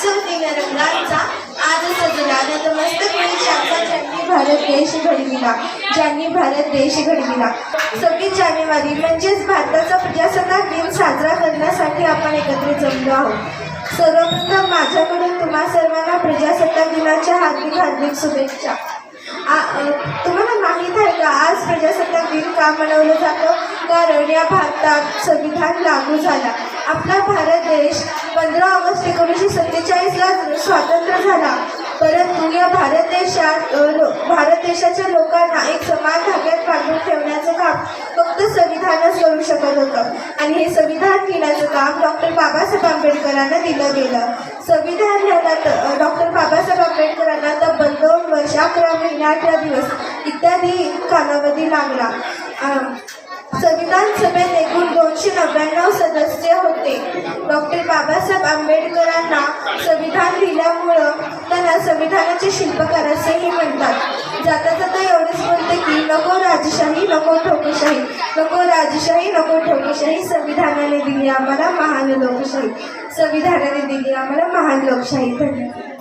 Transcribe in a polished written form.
उत्सव दिन रंगांचा आज सजला नतमस्तक होई शांता ज्यांनी भारत देश घडविला, ज्यांनी भारत देश घडविला. 26 जानेवारी म्हणजेच भारताचा प्रजासत्ताक दिन साजरा करण्यासाठी आपण एकत्रित जमलो आहोत. सर्वप्रथम माझ्याकडून तुम्हा सर्वांना प्रजासत्ताक दिनाच्या हार्दिक हार्दिक शुभेच्छा. तुम्हाला माहीत आहे का आज प्रजासत्ताक दिन का मनवलं जातं? कारण या भारतात संविधान लागू झाला. आपला भारत देश 15 ऑगस्ट 1947ला स्वातंत्र्य झाला. परंतु या भारत देशाच्या लोकांना एक समान धाग्यात बांधून ठेवण्याचं काम फक्त संविधानच करू शकत होतं. आणि हे संविधान लिहिण्याचं काम डॉक्टर बाबासाहेब आंबेडकरांना दिलं गेलं. संविधान लिहिण्यात डॉक्टर बाबासाहेब आंबेडकरांना तब्बल 2 वर्ष 11 महिने 18 दिवस इत्यादी कालावधी लागला. संविधान सभेत एकूण 299 सदस्य होते. डॉक्टर बाबासाहेब आंबेडकरांना संविधान लिहिल्यामुळं त्यांना संविधानाचे शिल्पकार असेही म्हणतात. जाता जाता एवढेच बोलते की नको राजशाही नको ठोकेशाही, नको राजशाही नको ठोकेशाही, संविधानाने दिली आम्हाला महान लोकशाही, संविधानाने दिली आम्हाला महान लोकशाही. धन्यवाद.